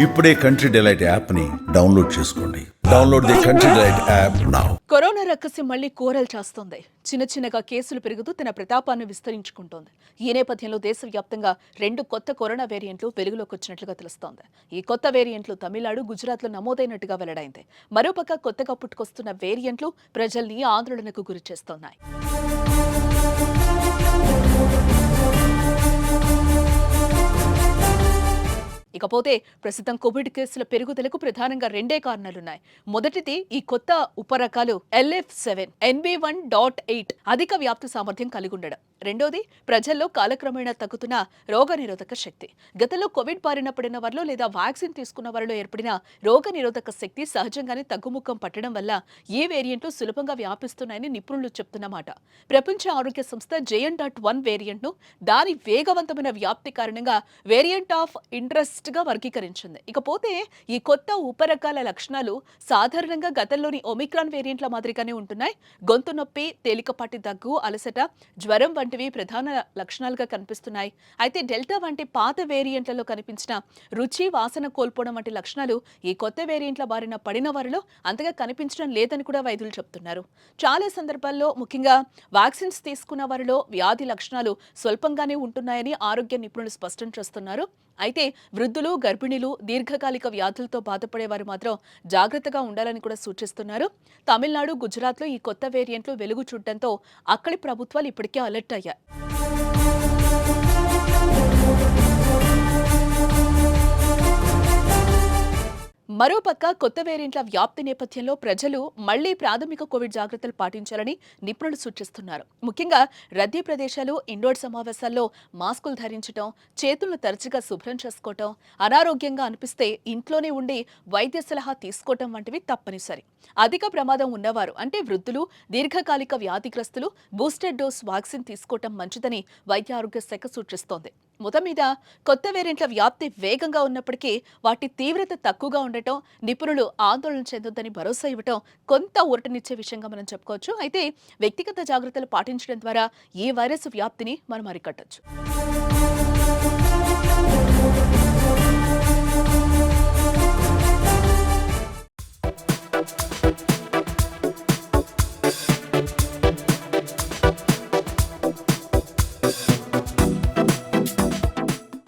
ఇప్పుడే country delight app ని download చేసుకోండి. Download the country delight app now. Corona రక్కసి మళ్లీ కూరలు చేస్తోంది. చిన్న చిన్నగా కేసులు పెరుగుతూ తన ప్రతాపాన్ని విస్తరించుకుంటోంది. ఈ నేపథ్యంలో దేశవ్యాప్తంగా 2 కొత్త కరోనా వేరియంట్లు వెలుగులోకి వచ్చినట్లుగా తెలుస్తోంది. ఈ కొత్త వేరియంట్లు తమిళనాడు, గుజరాత్లో నమోదైనట్టుగా వెల్లడైంది. మరోపక్క కొత్తగా పుట్టుకొస్తున్న వేరియంట్లు ప్రజల్ని ఆందోళనకు గురిచేస్తున్నాయి. ఇకపోతే ప్రస్తుతం కోవిడ్ కేసుల పెరుగుదలకు ప్రధానంగా 2 కారణాలున్నాయి. మొదటిది ఈ కొత్త ఉపరకాలు LF7 NB1.8 అధిక వ్యాప్తి సామర్థ్యం కలిగి ఉండడం. రెండోది ప్రజల్లో కాలక్రమేణా తగ్గుతున్న రోగనిరోధక శక్తి. గతంలో కోవిడ్ బారిన పడిన వారిలో లేదా వ్యాక్సిన్ తీసుకున్న వారిలో ఏర్పడిన రోగనిరోధక శక్తి సహజంగానే తగ్గుముఖం పట్టడం వల్ల ఈ వేరియంట్లు సులభంగా వ్యాపిస్తున్నాయని నిపుణులు చెప్తున్నమాట. ప్రపంచ ఆరోగ్య సంస్థ JN.1 వేరియంట్ను దాని వేగవంతమైన వ్యాప్తి కారణంగా వేరియంట్ ఆఫ్ ఇంట్రెస్ట్ గా వర్గీకరించింది. ఇకపోతే ఈ కొత్త ఉపరకాల లక్షణాలు సాధారణంగా గతంలోని ఒమిక్రాన్ వేరియంట్ల మాదిరిగానే ఉంటున్నాయి. గొంతు నొప్పి, తేలికపాటి దగ్గు, అలసట, జ్వరం వంటివి ప్రధాన లక్షణాలుగా కనిపిస్తున్నాయి. అయితే డెల్టా వంటి పాత వేరియంట్లలో కనిపించిన రుచి, వాసన కోల్పోవడం వంటి లక్షణాలు ఈ కొత్త వేరియంట్ల బారిన పడిన వారిలో అంతగా కనిపించడం లేదని కూడా వైద్యులు చెప్తున్నారు. చాలా సందర్భాల్లో ముఖ్యంగా వ్యాక్సిన్స్ తీసుకున్న వారిలో వ్యాధి లక్షణాలు స్వల్పంగానే ఉంటున్నాయని ఆరోగ్య నిపుణులు స్పష్టం చేస్తున్నారు. అయితే వృద్ధులు, గర్భిణీలు, దీర్ఘకాలిక వ్యాధులతో బాధపడేవారు మాత్రం జాగ్రత్తగా ఉండాలని కూడా సూచిస్తున్నారు. తమిళనాడు, గుజరాత్లో ఈ కొత్త వేరియంట్లు వెలుగు చూడటంతో అక్కడి ప్రభుత్వాలు ఇప్పటికే అలర్ట్ అయ్యాయి. మరోపక్క కొత్త వేరియంట్ల వ్యాప్తి నేపథ్యంలో ప్రజలు మళ్లీ ప్రాథమిక కోవిడ్ జాగ్రత్తలు పాటించాలని నిపుణులు సూచిస్తున్నారు. ముఖ్యంగా రద్దీ ప్రదేశాలు, ఇండోర్ సమావేశాల్లో మాస్కులు ధరించడం, చేతులను తరచుగా శుభ్రం చేసుకోవటం, అనారోగ్యంగా అనిపిస్తే ఇంట్లోనే ఉండి వైద్య సలహా తీసుకోవటం వంటివి తప్పనిసరి. అధిక ప్రమాదం ఉన్నవారు అంటే వృద్ధులు, దీర్ఘకాలిక వ్యాధిగ్రస్తులు బూస్టర్ డోస్ వ్యాక్సిన్ తీసుకోవటం మంచిదని వైద్య ఆరోగ్య శాఖ సూచిస్తోంది. మొత్తం మీద కొత్త వేరియంట్ల వ్యాప్తి వేగంగా ఉన్నప్పటికీ వాటి తీవ్రత తక్కువగా ఉండటం, నిపుణులు ఆందోళన చెందొద్దని భరోసా ఇవ్వటం కొంత ఊరటనిచ్చే విషయంగా మనం చెప్పుకోవచ్చు. అయితే వ్యక్తిగత జాగ్రత్తలు పాటించడం ద్వారా ఈ వైరస్ వ్యాప్తిని మనం అరికట్టొచ్చు.